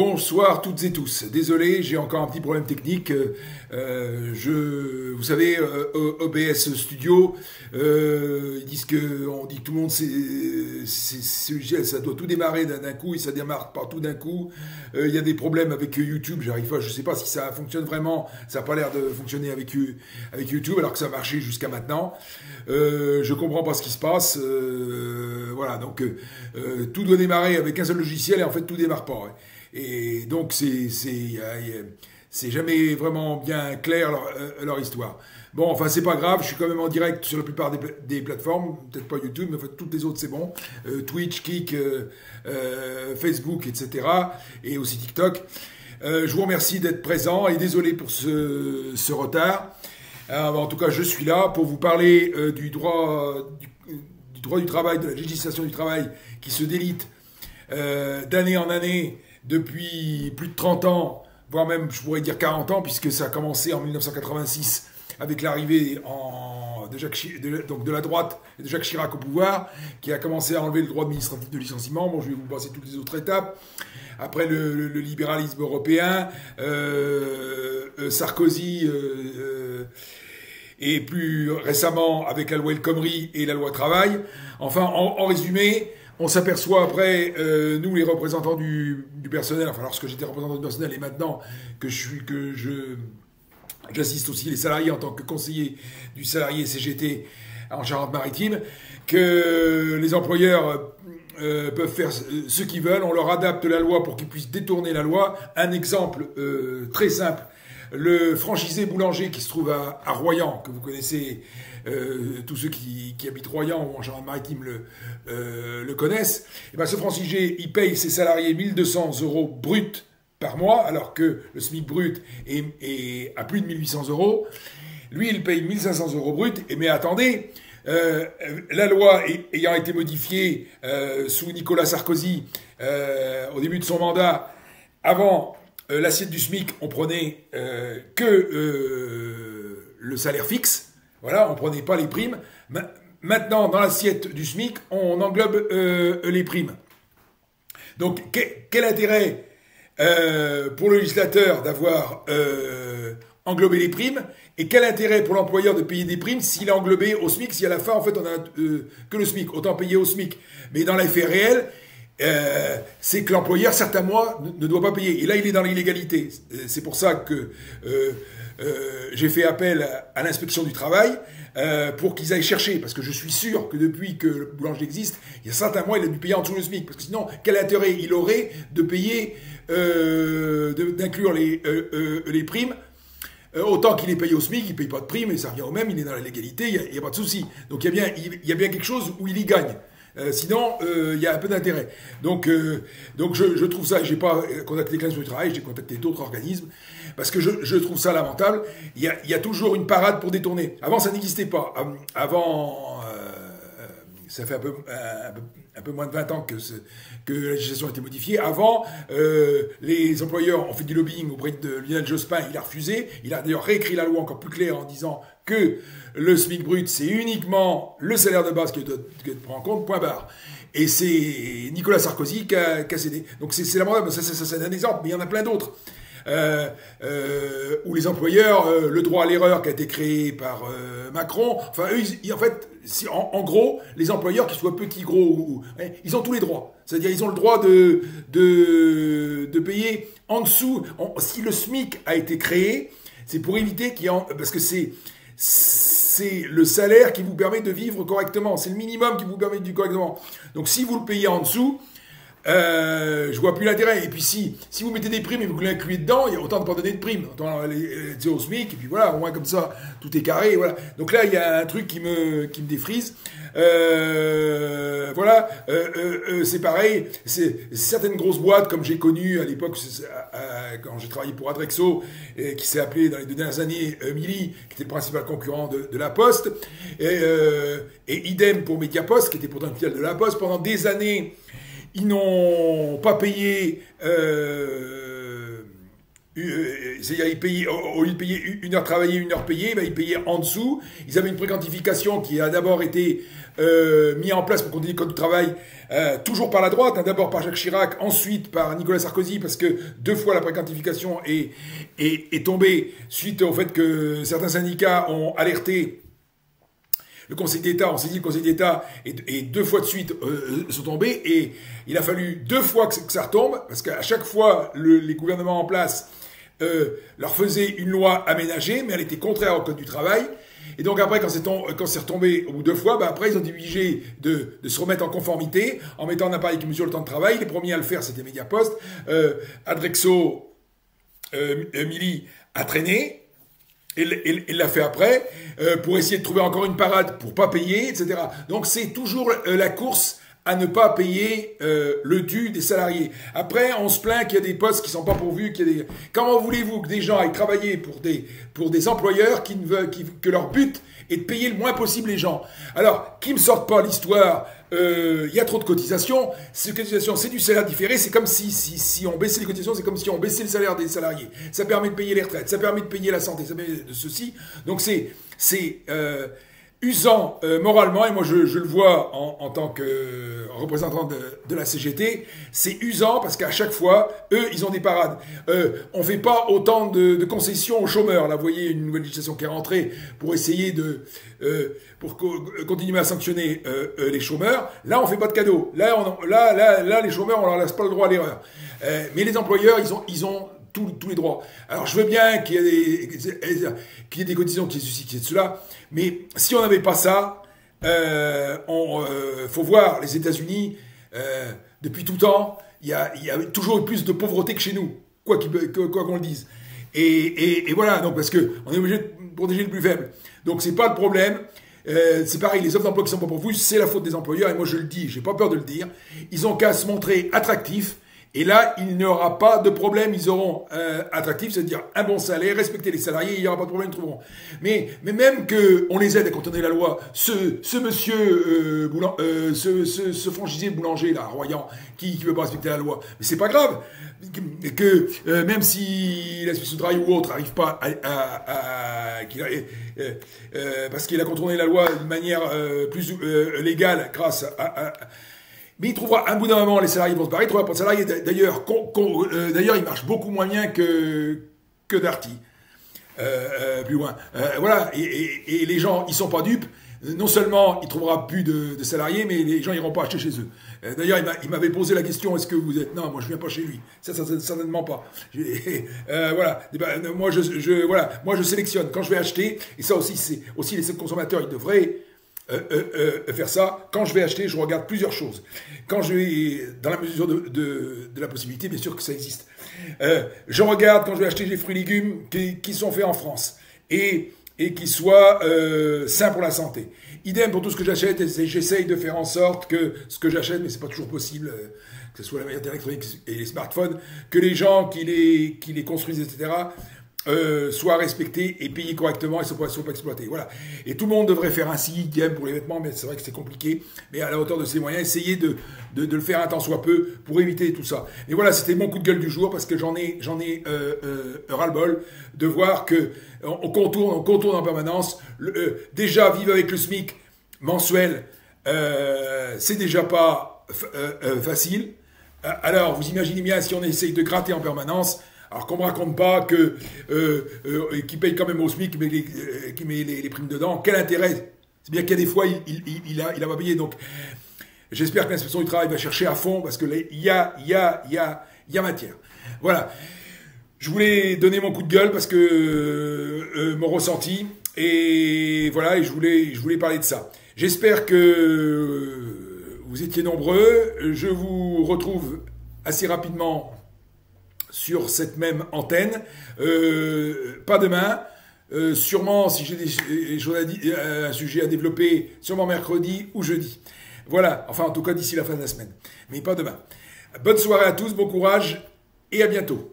Bonsoir toutes et tous. Désolé, j'ai encore un petit problème technique. Vous savez, OBS Studio, ils disent on dit que tout le monde, ça doit tout démarrer d'un coup et ça démarre pas tout d'un coup. Il y a des problèmes avec YouTube. J'arrive pas, je sais pas si ça fonctionne vraiment. Ça n'a pas l'air de fonctionner avec YouTube alors que ça marchait jusqu'à maintenant. Je comprends pas ce qui se passe. Voilà, donc tout doit démarrer avec un seul logiciel et en fait tout démarre pas. Ouais. Et donc c'est jamais vraiment bien clair leur histoire. Bon, enfin c'est pas grave, je suis quand même en direct sur la plupart des plateformes, peut-être pas YouTube, mais en fait toutes les autres c'est bon. Twitch, Kik, Facebook, etc. Et aussi TikTok. Je vous remercie d'être présent et désolé pour ce retard. En tout cas, je suis là pour vous parler du droit du travail, de la législation du travail qui se délite d'année en année depuis plus de 30 ans, voire même, je pourrais dire 40 ans, puisque ça a commencé en 1986 avec l'arrivée de la droite et de Jacques Chirac au pouvoir, qui a commencé à enlever le droit administratif de licenciement. Bon, je vais vous passer toutes les autres étapes. Après le libéralisme européen, Sarkozy, et plus récemment avec la loi El Khomri et la loi travail. Enfin, en résumé, on s'aperçoit après, nous les représentants du personnel, enfin lorsque j'étais représentant du personnel et maintenant que j'assiste aussi les salariés en tant que conseiller du salarié CGT en Charente-Maritime, que les employeurs peuvent faire ce qu'ils veulent, on leur adapte la loi pour qu'ils puissent détourner la loi. Un exemple très simple, le franchisé boulanger qui se trouve à Royan, que vous connaissez, tous ceux qui habitent Royan ou en Charente-Maritime le connaissent. Et ben ce franchisé, il paye ses salariés 1200 € bruts par mois, alors que le SMIC brut est à plus de 1800 €. Lui, il paye 1500 € bruts. Mais attendez, la loi ayant été modifiée sous Nicolas Sarkozy au début de son mandat, avant l'assiette du SMIC, on prenait que le salaire fixe. Voilà, on prenait pas les primes. Maintenant, dans l'assiette du SMIC, on englobe les primes. Donc, quel intérêt pour le législateur d'avoir englobé les primes, et quel intérêt pour l'employeur de payer des primes s'il a englobé au SMIC, si à la fin, en fait, on a que le SMIC, autant payer au SMIC. Mais dans l'effet réel, c'est que l'employeur, certains mois, ne doit pas payer. Et là, il est dans l'illégalité. C'est pour ça que j'ai fait appel à l'inspection du travail pour qu'ils aillent chercher. Parce que je suis sûr que depuis que le boulanger existe, il y a certains mois, il a dû payer en dessous le SMIC. Parce que sinon, quel intérêt il aurait de payer, d'inclure les primes autant qu'il est payé au SMIC, il ne paye pas de primes, et ça revient au même, il est dans la légalité, il n'y a pas de souci. Donc il y a bien quelque chose où il y gagne. Sinon, il y a un peu d'intérêt. Donc je trouve ça, j'ai pas contacté les classes du travail, j'ai contacté d'autres organismes, parce que je trouve ça lamentable. Il y a toujours une parade pour détourner. Avant, ça n'existait pas. Avant, ça fait un peu moins de 20 ans que la législation a été modifiée. Avant, les employeurs ont fait du lobbying auprès de Lionel Jospin, il a refusé. Il a d'ailleurs réécrit la loi encore plus claire en disant que le SMIC brut, c'est uniquement le salaire de base qui doit être pris en compte, point barre. Et c'est Nicolas Sarkozy qui a cédé. Donc c'est lamentable, ça c'est un exemple, mais il y en a plein d'autres. Où les employeurs, le droit à l'erreur qui a été créé par Macron, enfin eux, en fait, en gros, les employeurs, qu'ils soient petits, gros, ils ont tous les droits. C'est-à-dire, ils ont le droit de payer en dessous. Si le SMIC a été créé, c'est pour éviter parce que c'est le salaire qui vous permet de vivre correctement. C'est le minimum qui vous permet de vivre correctement. Donc, si vous le payez en dessous, je vois plus l'intérêt. Et puis si vous mettez des primes et vous l'incluez dedans, il y a autant de pas donner de primes. Autant les au SMIC, et puis voilà, au moins comme ça, tout est carré. Voilà. Donc là, il y a un truc qui me défrise. Voilà, c'est pareil. C'est certaines grosses boîtes, comme j'ai connu à l'époque, quand j'ai travaillé pour Adrexo, qui s'est appelé dans les 2 dernières années Mili, qui était le principal concurrent de La Poste, et idem pour Mediapost, qui était pourtant une filiale de La Poste. Pendant des années, ils n'ont pas payé c'est-à-dire ils payaient, au lieu de payer 1 heure travaillée, 1 heure payée, ben, ils payaient en dessous. Ils avaient une préquantification qui a d'abord été mis en place pour continuer le code du travail, toujours par la droite, hein, d'abord par Jacques Chirac, ensuite par Nicolas Sarkozy, parce que 2 fois la préquantification est tombée suite au fait que certains syndicats ont alerté le Conseil d'État, on s'est dit le Conseil d'État, et 2 fois de suite sont tombés, et il a fallu 2 fois que ça retombe, parce qu'à chaque fois, les gouvernements en place leur faisaient une loi aménagée, mais elle était contraire au Code du travail. Et donc après, quand c'est retombé au bout de 2 fois, bah après ils ont été obligés de se remettre en conformité, en mettant un appareil qui mesure le temps de travail. Les premiers à le faire, c'était Mediapost. Adrexo, Mili a traîné. Il l'a fait après, pour essayer de trouver encore une parade pour pas payer, etc. Donc c'est toujours la course à ne pas payer le dû des salariés. Après, on se plaint qu'il y a des postes qui sont pas pourvus, Comment voulez-vous que des gens aillent travailler pour des employeurs que leur but est de payer le moins possible les gens? Alors, qui me sortent pas l'histoire, il y a trop de cotisations, ces cotisations, c'est du salaire différé, c'est comme si on baissait les cotisations, c'est comme si on baissait le salaire des salariés. Ça permet de payer les retraites, ça permet de payer la santé, ça permet de ceci. Donc c'est usant moralement, et moi je le vois en tant que représentant de la CGT, c'est usant parce qu'à chaque fois, eux, ils ont des parades. On fait pas autant de concessions aux chômeurs. Là, vous voyez une nouvelle législation qui est rentrée pour essayer pour continuer à sanctionner les chômeurs. Là, on fait pas de cadeaux. Là, les chômeurs, on leur laisse pas le droit à l'erreur. Mais les employeurs, ils ont tous les droits. Alors, je veux bien qu'il y ait des cotisations qui suscitent cela, mais si on n'avait pas ça, faut voir les États-Unis, depuis tout temps, il y a toujours eu plus de pauvreté que chez nous, quoi qu'on le dise. Et voilà, donc parce que on est obligé de protéger le plus faible. Donc c'est pas le problème. C'est pareil, les offres d'emploi qui sont pas pourvues, c'est la faute des employeurs, et moi je le dis, j'ai pas peur de le dire. Ils ont qu'à se montrer attractifs. Et là, il n'y aura pas de problème, ils auront attractif, c'est-à-dire un bon salaire, respecter les salariés, il n'y aura pas de problème, ils trouveront. Mais même qu'on les aide à contourner la loi, ce monsieur ce franchisé boulanger là, Royan, qui veut pas respecter la loi, mais c'est pas grave, que même si la Suisse du travail ou autre n'arrive pas parce qu'il a contourné la loi d'une manière plus légale grâce mais il trouvera un bout d'un moment, les salariés vont se barrer, il trouvera pas de salariés. D'ailleurs, il marche beaucoup moins bien que Darty. Plus loin. Voilà, et les gens, ils sont pas dupes. Non seulement il trouvera plus de salariés, mais les gens iront pas acheter chez eux. D'ailleurs, il m'avait posé la question, est-ce que vous êtes... Non, moi je viens pas chez lui. Ça certainement pas. Voilà. Moi je sélectionne quand je vais acheter, et ça aussi, c'est aussi les consommateurs, ils devraient faire ça. Quand je vais acheter, je regarde plusieurs choses. Quand je vais, dans la mesure de la possibilité, bien sûr que ça existe. Je regarde quand je vais acheter des fruits et légumes qui sont faits en France et qui soient sains pour la santé. Idem pour tout ce que j'achète, j'essaye de faire en sorte que ce que j'achète, mais c'est pas toujours possible, que ce soit la manière électronique et les smartphones, que les gens qui les construisent, etc., soient respectés et payés correctement et ne soient pas exploités. Voilà. Et tout le monde devrait faire ainsi, idem pour les vêtements, mais c'est vrai que c'est compliqué. Mais à la hauteur de ses moyens, essayez de le faire un temps soit peu pour éviter tout ça. Et voilà, c'était mon coup de gueule du jour parce que j'en ai ras-le-bol de voir que on contourne en permanence. Déjà, vivre avec le SMIC mensuel, c'est déjà pas facile. Alors, vous imaginez bien si on essaye de gratter en permanence. Alors qu'on me raconte pas qu'il paye quand même au SMIC, mais qu'il met les primes dedans. Quel intérêt? C'est bien qu'il y a des fois, il a pas payé. Donc, j'espère que l'inspection du travail va chercher à fond parce que il y a matière. Voilà. Je voulais donner mon coup de gueule parce que mon ressenti et voilà, et je voulais parler de ça. J'espère que vous étiez nombreux. Je vous retrouve assez rapidement sur cette même antenne, pas demain, sûrement si j'ai des choses un sujet à développer, sûrement mercredi ou jeudi. Voilà, enfin en tout cas d'ici la fin de la semaine, mais pas demain. Bonne soirée à tous, bon courage et à bientôt.